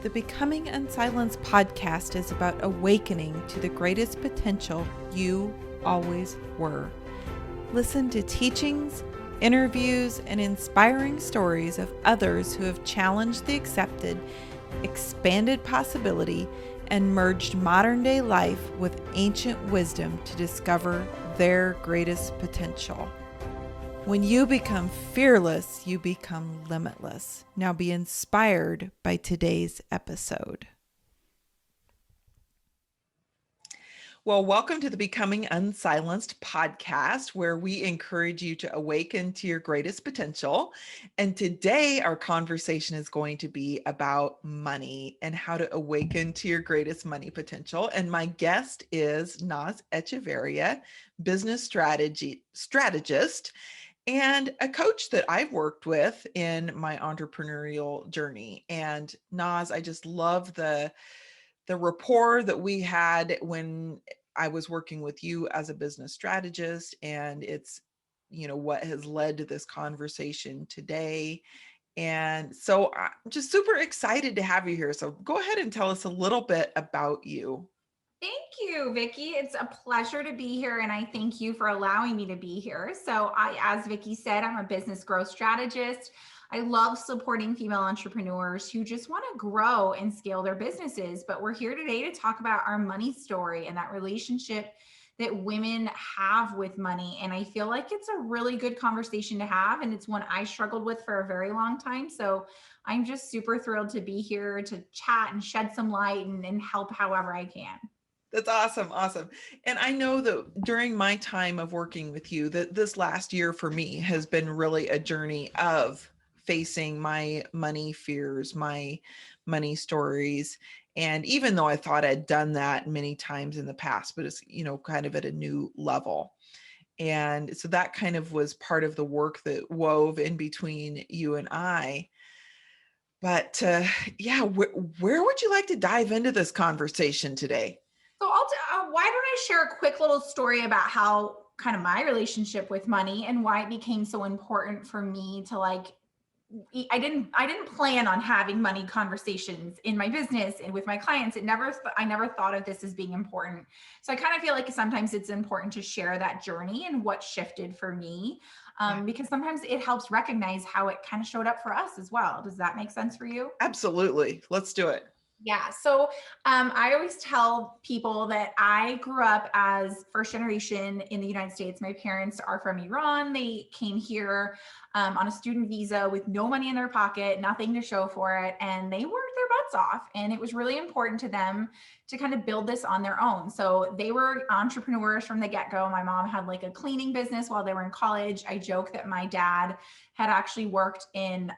The Becoming Unsilenced podcast is about awakening to the greatest potential you always were. Listen to teachings, interviews, and inspiring stories of others who have challenged the accepted, expanded possibility, and merged modern day life with ancient wisdom to discover their greatest potential. When you become fearless, you become limitless. Now be inspired by today's episode. Well, welcome to the Becoming Unsilenced podcast, where we encourage you to awaken to your greatest potential. And today our conversation is going to be about money and how to awaken to your greatest money potential. And my guest is Nas Echevarria, business strategist, and a coach that I've worked with in my entrepreneurial journey. And Nas, I just love the rapport that we had when I was working with you as a business strategist. And it's, what has led to this conversation today. And so I'm just super excited to have you here. So go ahead and tell us a little bit about you. Thank you, Vicki. It's a pleasure to be here, and I thank you for allowing me to be here. So as Vicki said, I'm a business growth strategist. I love supporting female entrepreneurs who just want to grow and scale their businesses. But we're here today to talk about our money story and that relationship that women have with money. And I feel like it's a really good conversation to have, and it's one I struggled with for a very long time. So I'm just super thrilled to be here to chat and shed some light and help however I can. That's awesome. Awesome. And I know that during my time of working with you, that this last year for me has been really a journey of facing my money fears, my money stories. And even though I thought I'd done that many times in the past, but it's, kind of at a new level. And so that kind of was part of the work that wove in between you and I. But yeah, where would you like to dive into this conversation today? So why don't I share a quick little story about how kind of my relationship with money and why it became so important for me to I didn't plan on having money conversations in my business and with my clients. I never thought of this as being important. So I kind of feel like sometimes it's important to share that journey and what shifted for me, because sometimes it helps recognize how it kind of showed up for us as well. Does that make sense for you? Absolutely. Let's do it. Yeah. So I always tell people that I grew up as first generation in the United States. My parents are from Iran. They came here on a student visa with no money in their pocket, nothing to show for it. And they worked their butts off. And it was really important to them to kind of build this on their own. So they were entrepreneurs from the get-go. My mom had like a cleaning business while they were in college. I joke that my dad had actually worked in,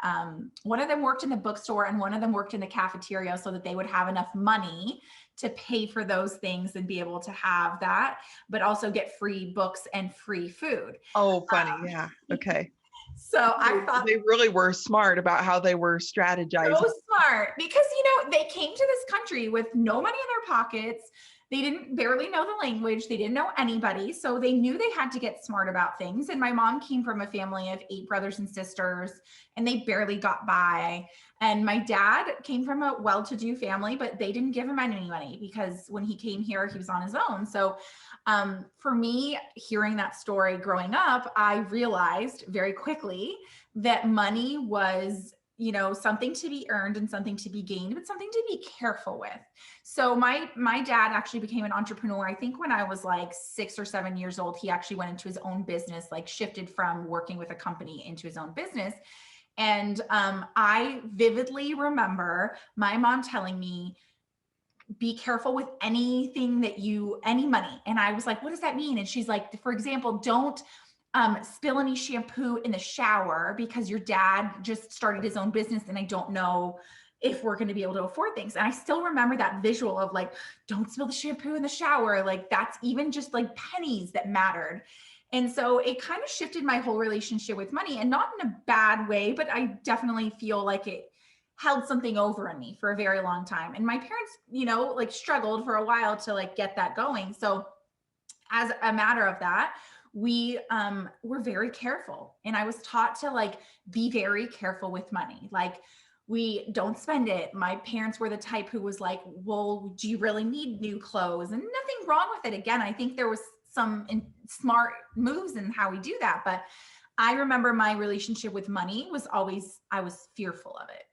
one of them worked in the bookstore and one of them worked in the cafeteria so that they would have enough money to pay for those things and be able to have that, but also get free books and free food. Oh, funny. Yeah. Okay. So I thought they really were smart about how they were strategizing. so smart because, they came to this country with no money in their pockets. They didn't barely know the language. They didn't know anybody. So they knew they had to get smart about things. And my mom came from a family of 8 brothers and sisters, and they barely got by. And my dad came from a well-to-do family, but they didn't give him any money because when he came here, he was on his own. So for me, hearing that story growing up, I realized very quickly that money was something to be earned and something to be gained, but something to be careful with. So my dad actually became an entrepreneur. I think when I was like 6 or 7 years old, he actually went into his own business, like shifted from working with a company into his own business. And I vividly remember my mom telling me, be careful with anything any money. And I was like, what does that mean? And she's like, for example, don't spill any shampoo in the shower because your dad just started his own business and I don't know if we're going to be able to afford things. And I still remember that visual of like, don't spill the shampoo in the shower. Like that's even just like pennies that mattered. And so it kind of shifted my whole relationship with money, and not in a bad way, but I definitely feel like it held something over in me for a very long time. And my parents, like struggled for a while to like get that going. So as a matter of that, we were very careful. And I was taught to like be very careful with money. Like we don't spend it. My parents were the type who was like, well, do you really need new clothes? And nothing wrong with it. Again, I think there was some smart moves in how we do that. But I remember my relationship with money was always, I was fearful of it.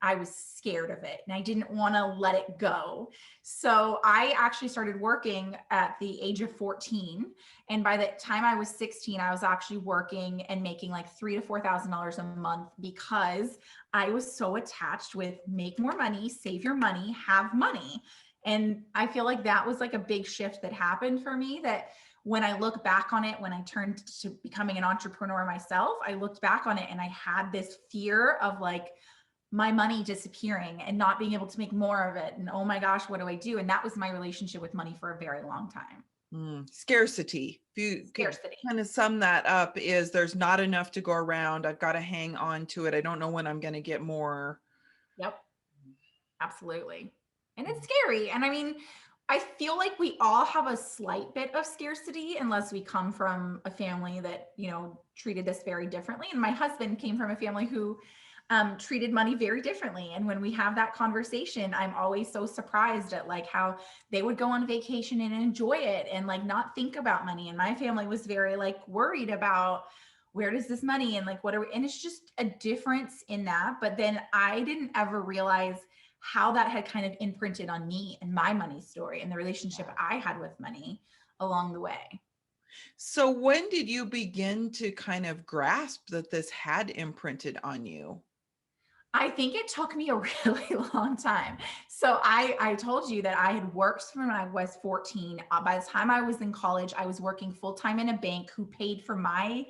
I was scared of it and I didn't want to let it go. So I actually started working at the age of 14. And by the time I was 16, I was actually working and making like $3,000 to $4,000 a month because I was so attached with make more money, save your money, have money. And I feel like that was like a big shift that happened for me, that when I look back on it, when I turned to becoming an entrepreneur myself, I looked back on it and I had this fear of like my money disappearing and not being able to make more of it. And oh my gosh, what do I do? And that was my relationship with money for a very long time. Scarcity. If you could Scarcity. kind of sum that up, is there's not enough to go around. I've got to hang on to it. I don't know when I'm going to get more. Yep, absolutely. And it's scary. And I mean, I feel like we all have a slight bit of scarcity unless we come from a family that, you know, treated this very differently. And my husband came from a family who treated money very differently. And when we have that conversation, I'm always so surprised at like how they would go on vacation and enjoy it and like not think about money. And my family was very like worried about where does this money and like what are we, and it's just a difference in that. But then I didn't ever realize how that had kind of imprinted on me and my money story and the relationship I had with money along the way. So when did you begin to kind of grasp that this had imprinted on you? I think it took me a really long time. So I told you that I had worked from when I was 14. By the time I was in college, I was working full time in a bank who paid for my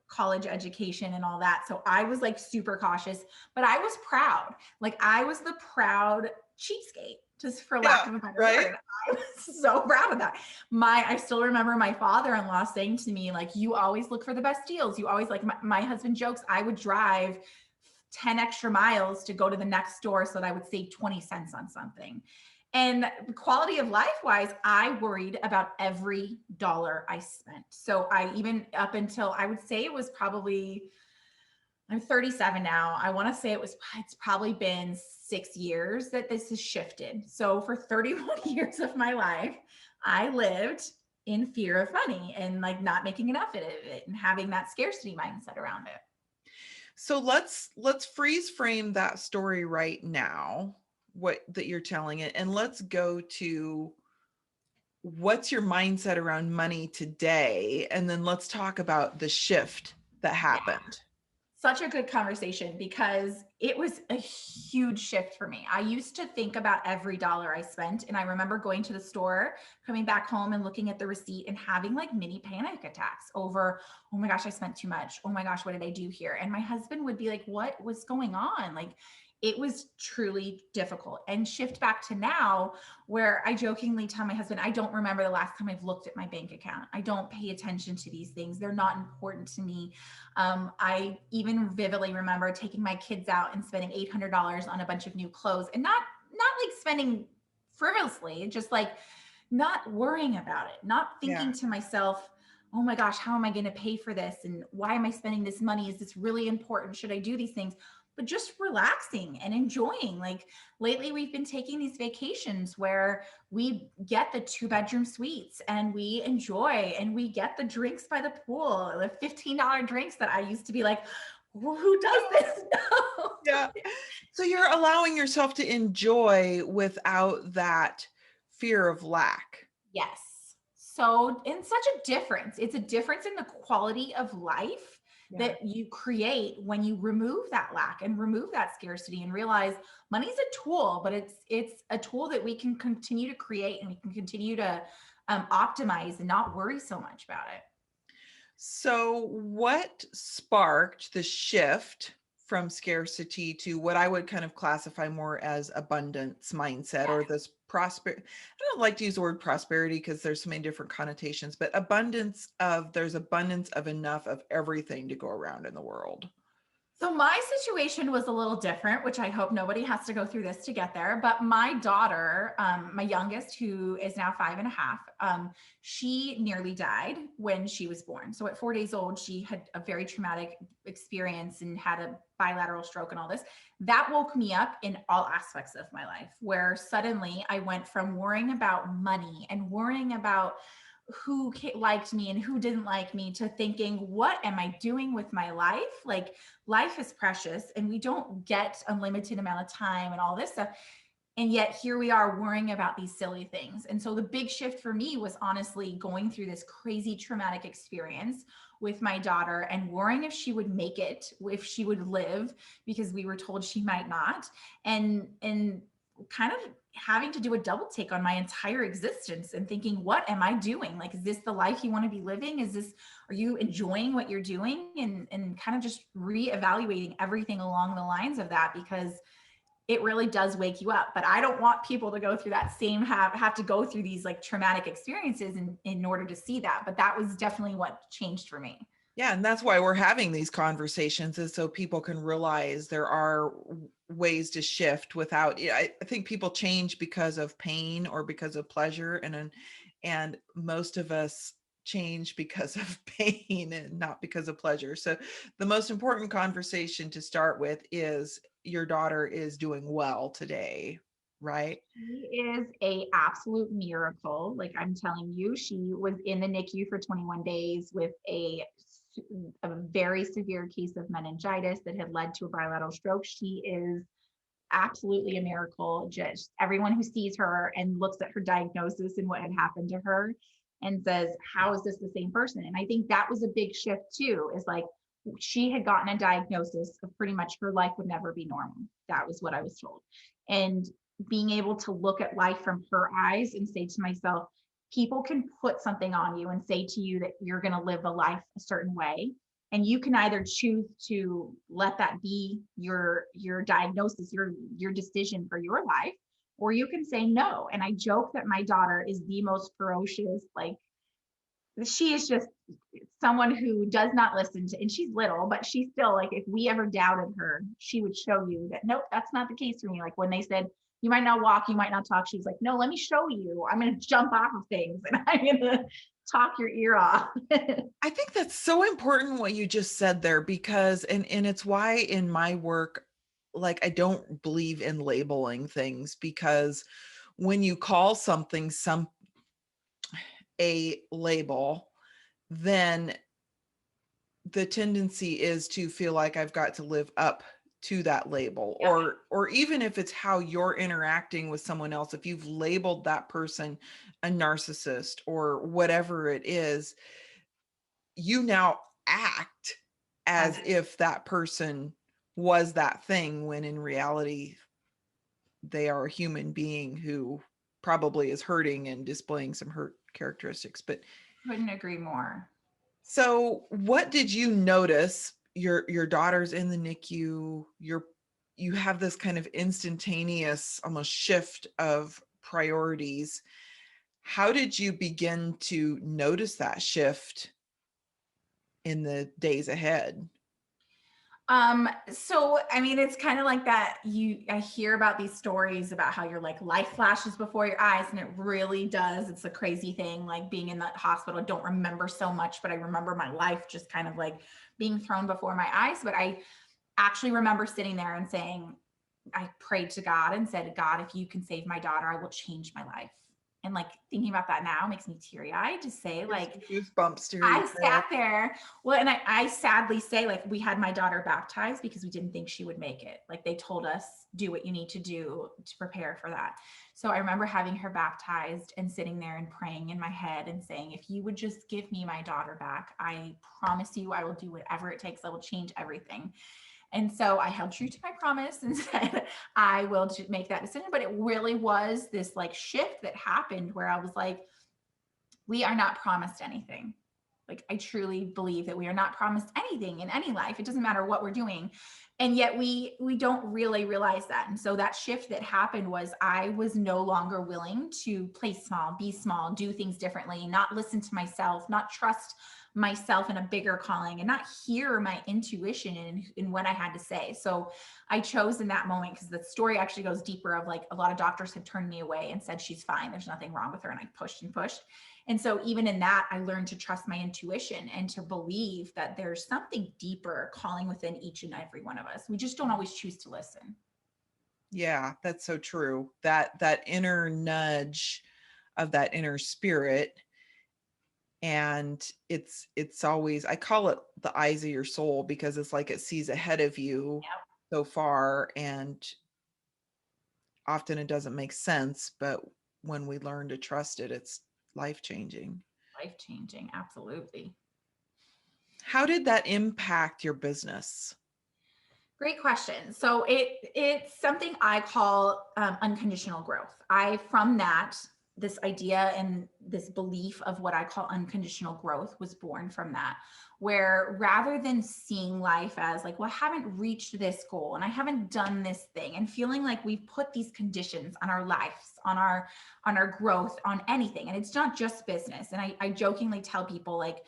college education and all that. So I was like super cautious, but I was proud. Like I was the proud cheapskate, just for lack Yeah, of a better right. word. I was so proud of that. I still remember my father-in-law saying to me, like, you always look for the best deals. You always like my husband jokes, I would drive 10 extra miles to go to the next store so that I would save 20 cents on something. And quality of life wise, I worried about every dollar I spent. So I even up until I would say it was probably, I'm 37 now. I want to say it's probably been 6 years that this has shifted. So for 31 years of my life, I lived in fear of money and like not making enough of it and having that scarcity mindset around it. So let's freeze frame that story right now, what that you're telling it, and let's go to what's your mindset around money today, and then let's talk about the shift that Yeah. happened. Such a good conversation because it was a huge shift for me. I used to think about every dollar I spent. And I remember going to the store, coming back home and looking at the receipt and having like mini panic attacks over, oh my gosh, I spent too much. Oh my gosh, what did I do here? And my husband would be like, what was going on? Like, it was truly difficult. And shift back to now, where I jokingly tell my husband, I don't remember the last time I've looked at my bank account. I don't pay attention to these things. They're not important to me. I even vividly remember taking my kids out and spending $800 on a bunch of new clothes and not like spending frivolously, just like not worrying about it, not Yeah. thinking to myself, oh my gosh, how am I going to pay for this? And why am I spending this money? Is this really important? Should I do these things? But just relaxing and enjoying. Like lately, we've been taking these vacations where we get the 2-bedroom suites and we enjoy and we get the drinks by the pool, the $15 drinks that I used to be like, well, who does this? No. Yeah. So you're allowing yourself to enjoy without that fear of lack. Yes. So, and such a difference. It's a difference in the quality of life Yeah. that you create when you remove that lack and remove that scarcity and realize money's a tool, but it's a tool that we can continue to create and we can continue to optimize and not worry so much about it. So what sparked the shift from scarcity to what I would kind of classify more as abundance mindset, or this I don't like to use the word prosperity because there's so many different connotations, but there's abundance of enough of everything to go around in the world. So my situation was a little different, which I hope nobody has to go through this to get there. But my daughter, my youngest, who is now 5.5, she nearly died when she was born. So at 4 days old, she had a very traumatic experience and had a bilateral stroke and all this. That woke me up in all aspects of my life, where suddenly I went from worrying about money and worrying about who liked me and who didn't like me to thinking, what am I doing with my life? Like, life is precious and we don't get unlimited amount of time and all this stuff. And yet here we are worrying about these silly things. And so the big shift for me was honestly going through this crazy traumatic experience with my daughter and worrying if she would make it, if she would live, because we were told she might not. And kind of having to do a double take on my entire existence and thinking, what am I doing? Like, is this the life you want to be living? Are you enjoying what you're doing? And kind of just reevaluating everything along the lines of that, because it really does wake you up. But I don't want people to go through that same, have to go through these like traumatic experiences in order to see that. But that was definitely what changed for me. Yeah, and that's why we're having these conversations, is so people can realize there are ways to shift without. I think people change because of pain or because of pleasure, and most of us change because of pain and not because of pleasure. So the most important conversation to start with is your daughter is doing well today, right? She is a absolute miracle. Like, I'm telling you, she was in the NICU for 21 days with a very severe case of meningitis that had led to a bilateral stroke. She is absolutely a miracle. Just everyone who sees her and looks at her diagnosis and what had happened to her and says, how is this the same person? And I think that was a big shift too, is like, she had gotten a diagnosis of pretty much her life would never be normal. That was what I was told. And being able to look at life from her eyes and say to myself, people can put something on you and say to you that you're going to live a life a certain way, and you can either choose to let that be your diagnosis, your decision for your life, or you can say no. And I joke that my daughter is the most ferocious, like, she is just someone who does not listen to, and she's little, but she's still like, if we ever doubted her, she would show you that, nope, that's not the case for me. Like, when they said, you might not walk, you might not talk, she's like, no, let me show you. I'm going to jump off of things and I'm going to talk your ear off. I think that's so important what you just said there, because and it's why in my work, like, I don't believe in labeling things, because when you call something a label, then the tendency is to feel like I've got to live up to that label, Yeah. or even if it's how you're interacting with someone else, if you've labeled that person a narcissist or whatever it is, you now act as if that person was that thing, when in reality they are a human being who probably is hurting and displaying some hurt characteristics. But Couldn't agree more. so what did you notice? Your daughter's in the NICU, you have this kind of instantaneous almost shift of priorities. How did you begin to notice that shift in the days ahead? So I mean, it's kind of like that. I hear about these stories about how your like life flashes before your eyes, and it really does. It's a crazy thing, like being in that hospital. I don't remember so much, but I remember my life just kind of like being thrown before my eyes. But I actually remember sitting there and saying, I prayed to God and said, God, if you can save my daughter, I will change my life. And like thinking about that now makes me teary eyed to say, Here's like, some goosebumps to hear you I say sat that. there. Well, and I sadly say, like, we had my daughter baptized because we didn't think she would make it. Like, they told us, do what you need to do to prepare for that. So I remember having her baptized and sitting there and praying in my head and saying, if you would just give me my daughter back, I promise you I will do whatever it takes. I will change everything. And so I held true to my promise and said, I will make that decision. But it really was this like shift that happened where I was like, we are not promised anything. Like, I truly believe that we are not promised anything in any life. It doesn't matter what we're doing. And yet we don't really realize that. And so that shift that happened was I was no longer willing to play small, be small, do things differently, not listen to myself, not trust myself in a bigger calling, and not hear my intuition in what I had to say. So I chose in that moment, because the story actually goes deeper, of like a lot of doctors had turned me away and said she's fine, there's nothing wrong with her, and I pushed and pushed. And so even in that, I learned to trust my intuition and to believe that there's something deeper calling within each and every one of us. We just don't always choose to listen. Yeah, that's so true. That inner nudge of that inner spirit, and it's always, I call it the eyes of your soul, because it's like it sees ahead of you Yep. so far, and often it doesn't make sense, but when we learn to trust it, it's life changing. Life changing. Absolutely. How did that impact your business? Great question. So it's something I call unconditional growth. From that, this idea and this belief of what I call unconditional growth was born from that, where rather than seeing life as like, well, I haven't reached this goal and I haven't done this thing, and feeling like we've put these conditions on our lives, on our growth, on anything. And it's not just business. And I jokingly tell people, like,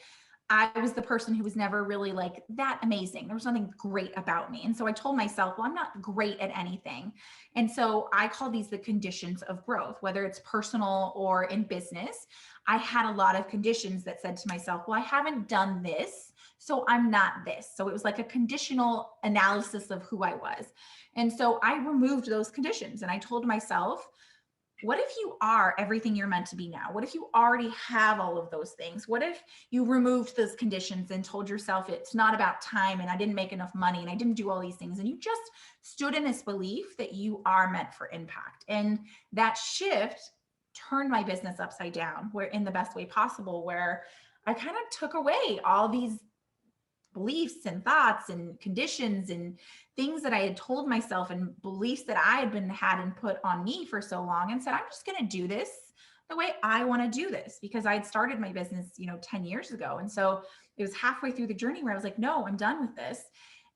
I was the person who was never really like that amazing. There was nothing great about me. And so I told myself, well, I'm not great at anything. And so I call these the conditions of growth, whether it's personal or in business. I had a lot of conditions that said to myself, well, I haven't done this, so I'm not this. So it was like a conditional analysis of who I was. And so I removed those conditions and I told myself, what if you are everything you're meant to be now? What if you already have all of those things? What if you removed those conditions and told yourself it's not about time, and I didn't make enough money, and I didn't do all these things, and you just stood in this belief that you are meant for impact? And that shift turned my business upside down, where in the best way possible, where I kind of took away all these beliefs and thoughts and conditions and things that I had told myself, and beliefs that I had been had and put on me for so long, and said, I'm just going to do this the way I want to do this, because I had started my business, 10 years ago. And so it was halfway through the journey where I was like, no, I'm done with this.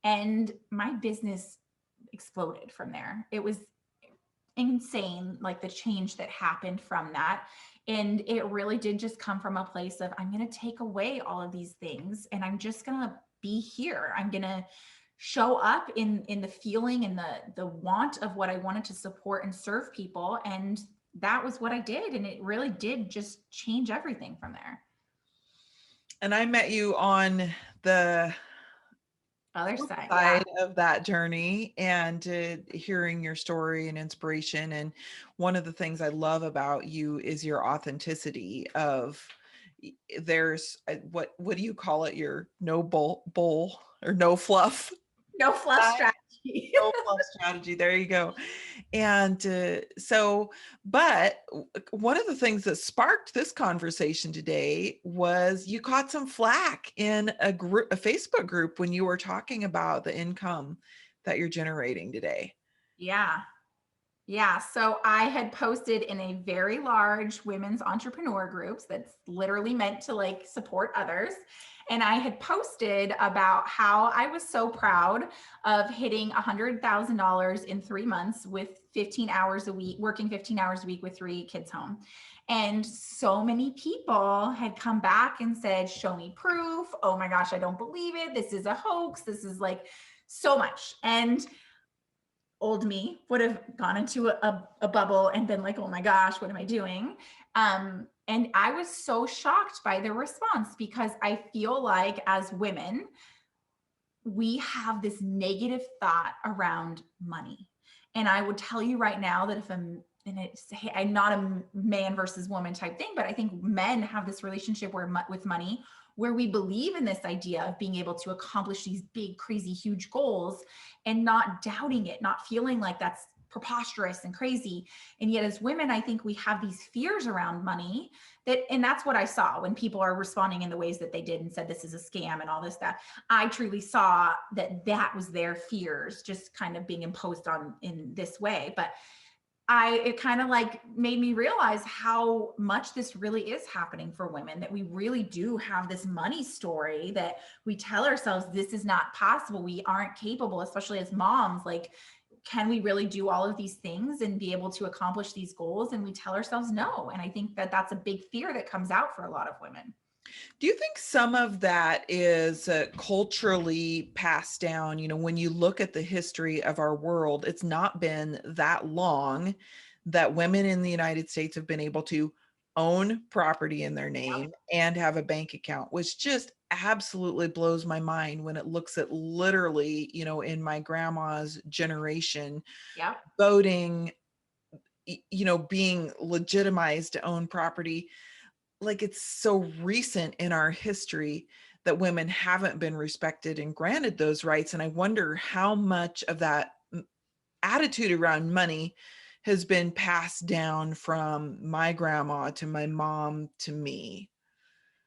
And my business exploded from there. It was insane, like the change that happened from that. And it really did just come from a place of, I'm going to take away all of these things and I'm just going to be here. I'm going to show up in the feeling and the want of what I wanted to support and serve people. And that was what I did. And it really did just change everything from there. And I met you on the Other side. Yeah. side of that journey, and hearing your story and inspiration. And one of the things I love about you is your authenticity of, there's what do you call it? Your no bull or no fluff. No fluff strategy. No fluff strategy. There you go. And but one of the things that sparked this conversation today was you caught some flack in a Facebook group, when you were talking about the income that you're generating today. Yeah. Yeah. So I had posted in a very large women's entrepreneur groups that's literally meant to like support others. And I had posted about how I was so proud of hitting $100,000 in 3 months with 15 hours a week, working 15 hours a week with 3 kids home. And so many people had come back and said, show me proof. Oh my gosh, I don't believe it. This is a hoax. This is like so much. And old me would have gone into a bubble and been like, oh my gosh, what am I doing? And I was so shocked by the response, because I feel like as women, we have this negative thought around money. And I would tell you right now that I'm not a man versus woman type thing, but I think men have this relationship with money, where we believe in this idea of being able to accomplish these big, crazy, huge goals and not doubting it, not feeling like that's preposterous and crazy. And yet as women, I think we have these fears around money and that's what I saw when people are responding in the ways that they did and said, this is a scam and all this, that I truly saw that was their fears just kind of being imposed on in this way. But it kind of like made me realize how much this really is happening for women, that we really do have this money story that we tell ourselves this is not possible. We aren't capable, especially as moms. Like, can we really do all of these things and be able to accomplish these goals? And we tell ourselves no. And I think that that's a big fear that comes out for a lot of women. Do you think some of that is culturally passed down? You know, when you look at the history of our world, it's not been that long that women in the United States have been able to own property in their name and have a bank account, which just absolutely blows my mind when it looks at literally, you know, in my grandma's generation, Yep. voting, you know, being legitimized to own property. Like, it's so recent in our history that women haven't been respected and granted those rights. And I wonder how much of that attitude around money has been passed down from my grandma to my mom to me.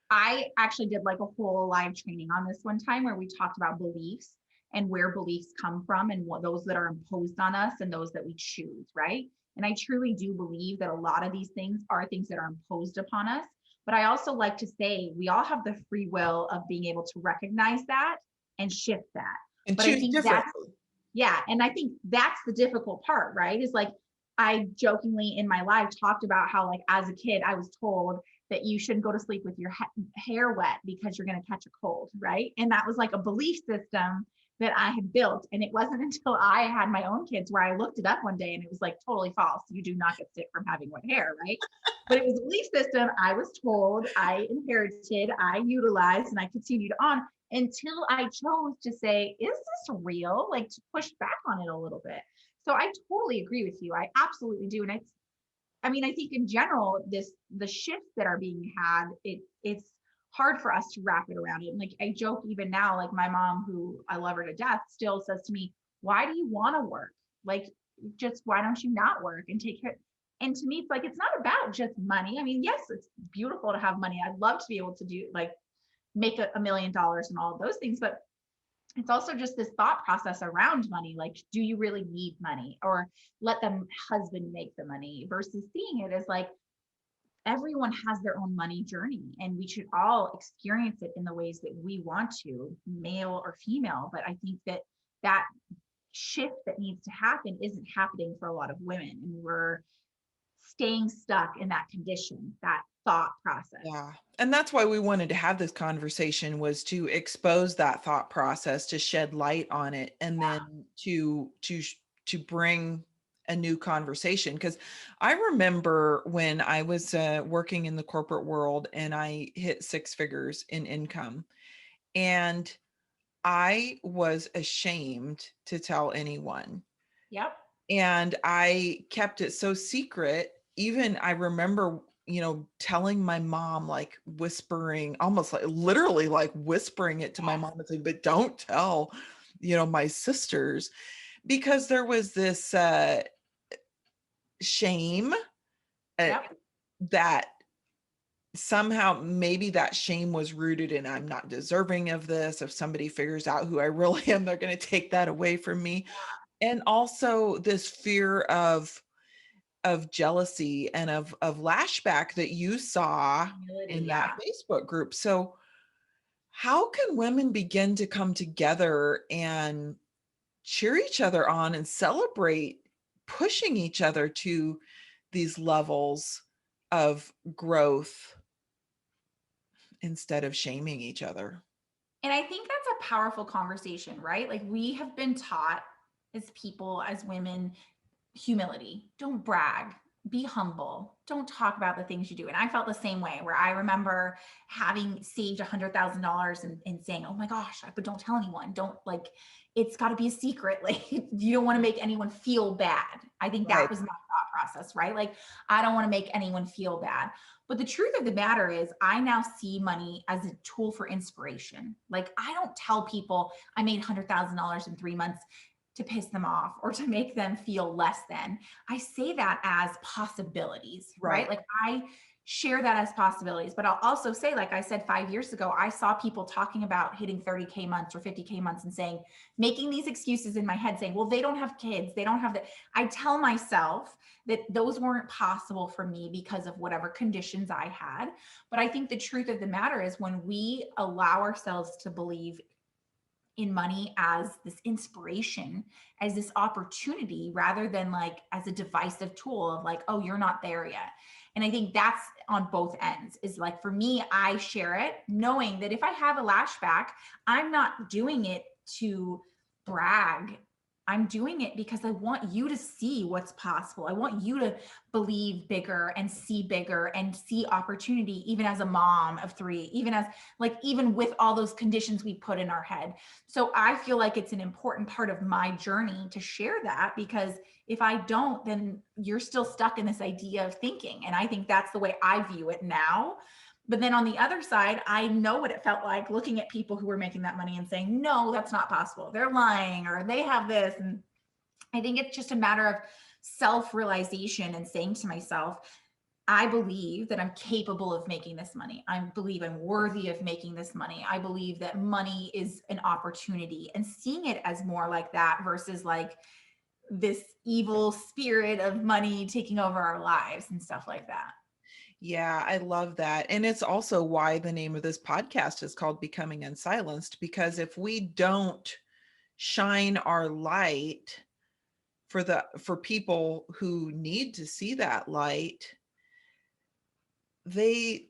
I actually did like a whole live training on this one time where we talked about beliefs and where beliefs come from and what those that are imposed on us and those that we choose, right? And I truly do believe that a lot of these things are things that are imposed upon us. But I also like to say we all have the free will of being able to recognize that and shift that. And But I choose think that's, differently. yeah. And I think that's the difficult part, right? Is like, I jokingly in my live talked about how, like, as a kid, I was told that you shouldn't go to sleep with your hair wet because you're going to catch a cold, right? And that was like a belief system that I had built. And it wasn't until I had my own kids where I looked it up one day and it was like totally false. You do not get sick from having wet hair, right? But it was a belief system I was told, I inherited, I utilized, and I continued on until I chose to say, is this real? Like, to push back on it a little bit. So I totally agree with you. I absolutely do. And I mean, I think in general, the shifts that are being had, it's hard for us to wrap it around it. And like, I joke even now, like my mom, who I love her to death, still says to me, why do you want to work? Like, just why don't you not work and take care? And to me, it's like, it's not about just money. I mean, yes, it's beautiful to have money. I'd love to be able to do like make $1 million and all of those things, but it's also just this thought process around money. Like, do you really need money, or let them husband make the money, versus seeing it as like everyone has their own money journey and we should all experience it in the ways that we want to, male or female. But I think that that shift that needs to happen isn't happening for a lot of women. And we're staying stuck in that condition, that thought process. Yeah. And that's why we wanted to have this conversation, was to expose that thought process, to shed light on it, and then to bring a new conversation. Because I remember when I was working in the corporate world and I hit six figures in income, and I was ashamed to tell anyone. Yep. And I kept it so secret. Even I remember, you know, telling my mom, like whispering, almost like literally like whispering it to my mom and saying, but don't tell, you know, my sisters, because there was this shame uh, Yep. that somehow maybe that shame was rooted in, I'm not deserving of this. If somebody figures out who I really am, they're going to take that away from me. And also this fear of jealousy and of lashback that you saw Humility. in that Yeah. Facebook group. So how can women begin to come together and cheer each other on and celebrate pushing each other to these levels of growth instead of shaming each other? And I think that's a powerful conversation, right? Like, we have been taught as people, as women, humility. Don't brag. Be humble. Don't talk about the things you do. And I felt the same way, where I remember having saved $100,000 and saying, oh my gosh, but don't tell anyone. Don't, like, it's got to be a secret. Like, you don't want to make anyone feel bad. I think that Right. was my thought process, right? Like, I don't want to make anyone feel bad. But the truth of the matter is, I now see money as a tool for inspiration. Like, I don't tell people I made $100,000 in 3 months to piss them off or to make them feel less than. I say that as possibilities, right? Right. Like, I share that as possibilities. But I'll also say, like I said, 5 years ago, I saw people talking about hitting 30K months or 50K months and saying, making these excuses in my head saying, well, they don't have kids. They don't have that. I tell myself that those weren't possible for me because of whatever conditions I had. But I think the truth of the matter is when we allow ourselves to believe in money as this inspiration, as this opportunity, rather than like as a divisive tool of like, oh, you're not there yet. And I think that's on both ends. Is like, for me, I share it knowing that if I have a lashback, I'm not doing it to brag. I'm doing it because I want you to see what's possible. I want you to believe bigger and see opportunity, even as a mom of three, even as like, even with all those conditions we put in our head. So I feel like it's an important part of my journey to share that, because if I don't, then you're still stuck in this idea of thinking. And I think that's the way I view it now. But then on the other side, I know what it felt like looking at people who were making that money and saying, no, that's not possible. They're lying, or they have this. And I think it's just a matter of self-realization and saying to myself, I believe that I'm capable of making this money. I believe I'm worthy of making this money. I believe that money is an opportunity, and seeing it as more like that versus like this evil spirit of money taking over our lives and stuff like that. Yeah, I love that. And it's also why the name of this podcast is called Becoming Unsilenced, because if we don't shine our light for people who need to see that light, they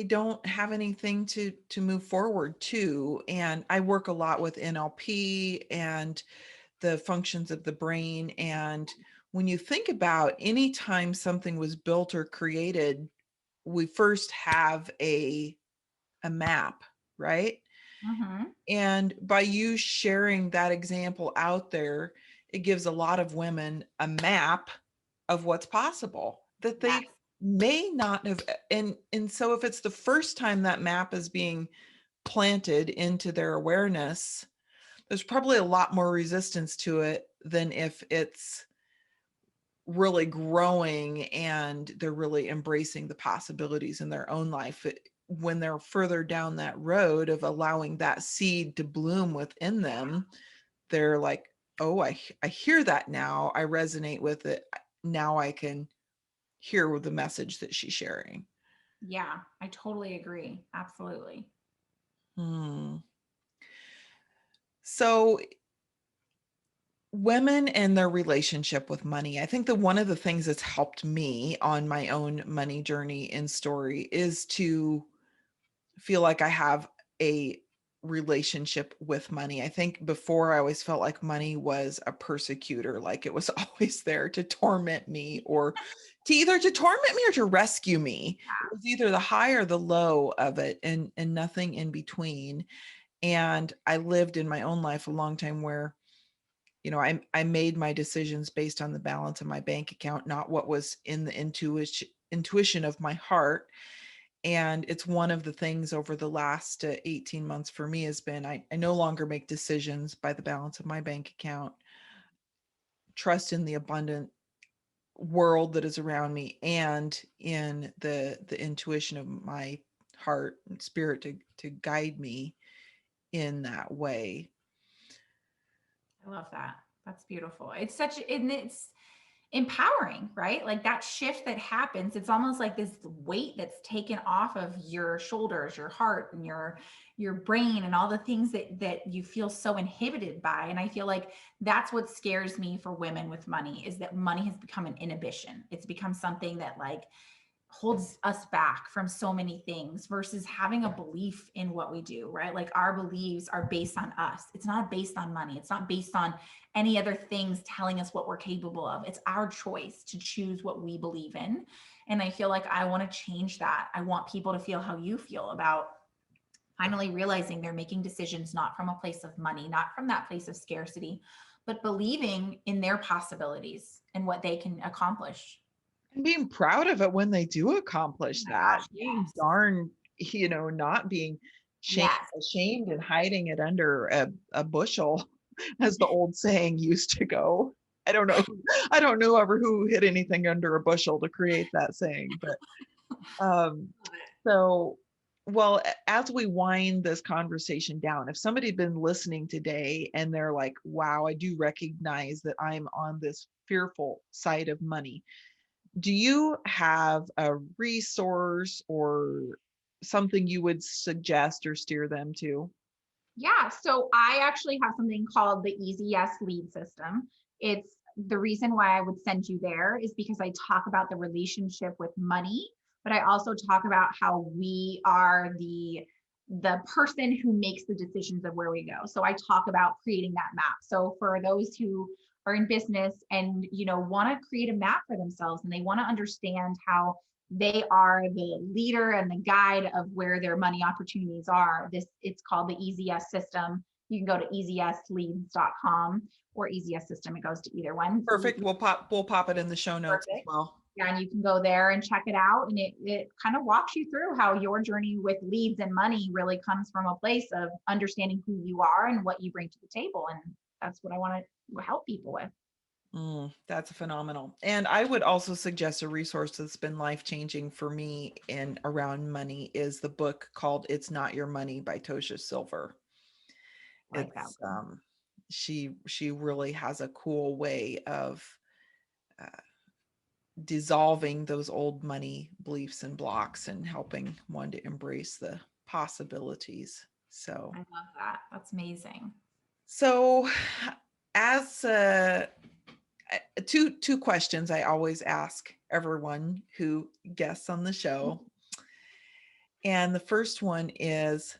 don't have anything to move forward to. And I work a lot with NLP and the functions of the brain. And when you think about any time something was built or created, we first have a map, right? Mm-hmm. And by you sharing that example out there, it gives a lot of women a map of what's possible that Yes. they may not have. And so if it's the first time that map is being planted into their awareness, there's probably a lot more resistance to it than if it's really growing and they're really embracing the possibilities in their own life. When they're further down that road of allowing that seed to bloom within them, they're like, oh, I hear that now. I resonate with it. Now I can hear the message that she's sharing. Yeah, I totally agree. Absolutely. Hmm. So women and their relationship with money. I think that one of the things that's helped me on my own money journey and story is to feel like I have a relationship with money. I think before I always felt like money was a persecutor, like it was always there to torment me, or to either to torment me or to rescue me. It was either the high or the low of it, and nothing in between. And I lived in my own life a long time where, I made my decisions based on the balance of my bank account, not what was in the intuition of my heart. And it's one of the things over the last 18 months for me has been, I no longer make decisions by the balance of my bank account. Trust in the abundant world that is around me, and in the intuition of my heart and spirit to guide me in that way. I love that. That's beautiful. And it's empowering, right? Like that shift that happens, it's almost like this weight that's taken off of your shoulders, your heart, and your brain, and all the things that you feel so inhibited by. And I feel like that's what scares me for women with money, is that money has become an inhibition. It's become something that like holds us back from so many things versus having a belief in what we do, right? Like our beliefs are based on us. It's not based on money. It's not based on any other things telling us what we're capable of. It's our choice to choose what we believe in. And I feel like I want to change that. I want people to feel how you feel about finally realizing they're making decisions not from a place of money, not from that place of scarcity, but believing in their possibilities and what they can accomplish. And being proud of it when they do accomplish Oh my that, gosh, being yes. darn, not being Yes. ashamed and hiding it under a bushel, as the old saying used to go. I don't know. I don't know ever who hid anything under a bushel to create that saying, but Um, so, well, as we wind this conversation down, if somebody had been listening today and they're like, wow, I do recognize that I'm on this fearful side of money, do you have a resource or something you would suggest or steer them to? Yeah, so I actually have something called the Easy Yes lead system. It's the reason why I would send you there is because I talk about the relationship with money, but I also talk about how we are the person who makes the decisions of where we go. So I talk about creating that map. So for those who are in business and want to create a map for themselves and they want to understand how they are the leader and the guide of where their money opportunities are. It's called the Easy Yes system. You can go to easyesleads.com or Easy Yes system. It goes to either one. Perfect. We'll pop it in the show notes as Perfect. well. Yeah, and you can go there and check it out. And it kind of walks you through how your journey with leads and money really comes from a place of understanding who you are and what you bring to the table. And that's what I want to help people with. That's phenomenal. And I would also suggest a resource that's been life-changing for me in around money is the book called It's Not Your Money by Tosha Silver. Like that It's one. she really has a cool way of uh, dissolving those old money beliefs and blocks and helping one to embrace the possibilities. I love that. That's amazing. So as two questions I always ask everyone who guests on the show. And the first one is,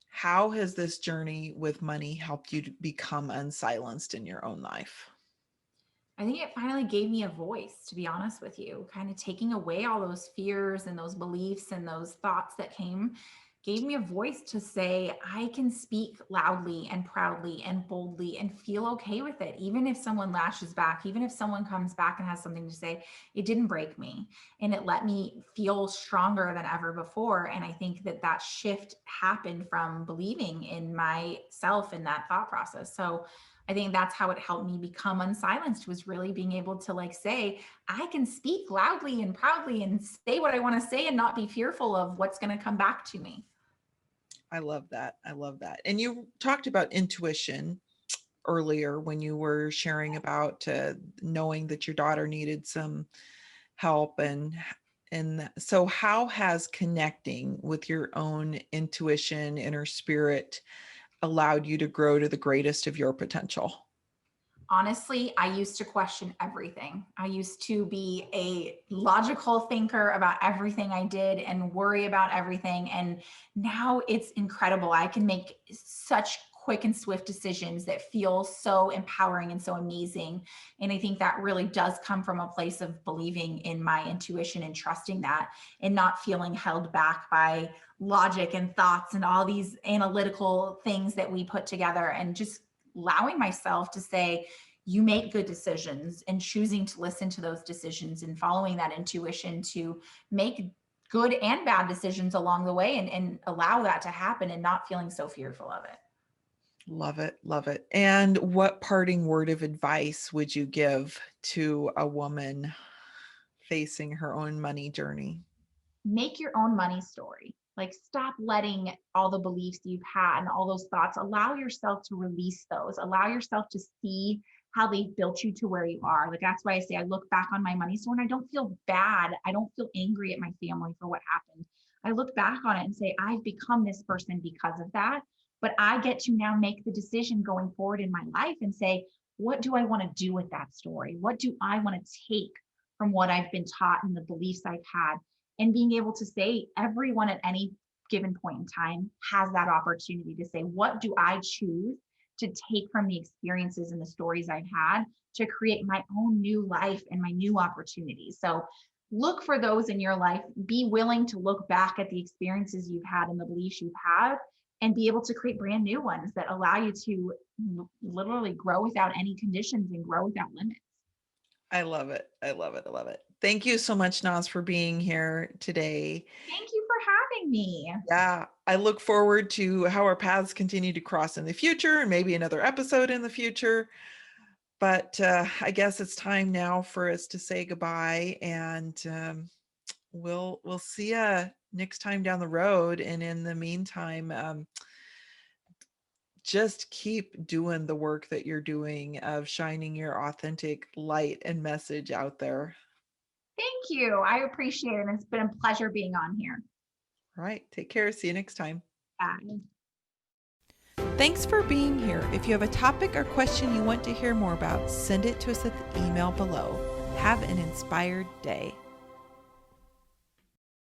how has this journey with money helped you to become unsilenced in your own life? I think it finally gave me a voice, to be honest with you, kind of taking away all those fears and those beliefs and those thoughts that gave me a voice to say, I can speak loudly and proudly and boldly and feel okay with it. Even if someone lashes back, even if someone comes back and has something to say, it didn't break me. And it let me feel stronger than ever before. And I think that that shift happened from believing in myself in that thought process. So I think that's how it helped me become unsilenced, was really being able to like say, I can speak loudly and proudly and say what I want to say and not be fearful of what's going to come back to me. I love that. I love that. And you talked about intuition earlier when you were sharing about knowing that your daughter needed some help, and so how has connecting with your own intuition, inner spirit, allowed you to grow to the greatest of your potential? Honestly, I used to question everything. I used to be a logical thinker about everything I did and worry about everything. And now it's incredible. I can make such quick and swift decisions that feel so empowering and so amazing. And I think that really does come from a place of believing in my intuition and trusting that and not feeling held back by logic and thoughts and all these analytical things that we put together, and just allowing myself to say, you make good decisions, and choosing to listen to those decisions and following that intuition to make good and bad decisions along the way, and allow that to happen and not feeling so fearful of it. Love it. Love it. And what parting word of advice would you give to a woman facing her own money journey? Make your own money story. Like, stop letting all the beliefs you've had and all those thoughts, allow yourself to release those, allow yourself to see how they built you to where you are. Like, that's why I say I look back on my money story and I don't feel bad. I don't feel angry at my family for what happened. I look back on it and say, I've become this person because of that. But I get to now make the decision going forward in my life and say, what do I want to do with that story? What do I want to take from what I've been taught and the beliefs I've had? And being able to say, everyone at any given point in time has that opportunity to say, what do I choose to take from the experiences and the stories I've had to create my own new life and my new opportunities? So look for those in your life. Be willing to look back at the experiences you've had and the beliefs you've had, and be able to create brand new ones that allow you to literally grow without any conditions and grow without limits. I love it. I love it. I love it. Thank you so much, Nas, for being here today. Thank you for having me. Yeah, I look forward to how our paths continue to cross in the future and maybe another episode in the future. But I guess it's time now for us to say goodbye. And we'll see you next time down the road. And in the meantime, just keep doing the work that you're doing of shining your authentic light and message out there. Thank you. I appreciate it. It's been a pleasure being on here. All right. Take care. See you next time. Bye. Thanks for being here. If you have a topic or question you want to hear more about, send it to us at the email below. Have an inspired day.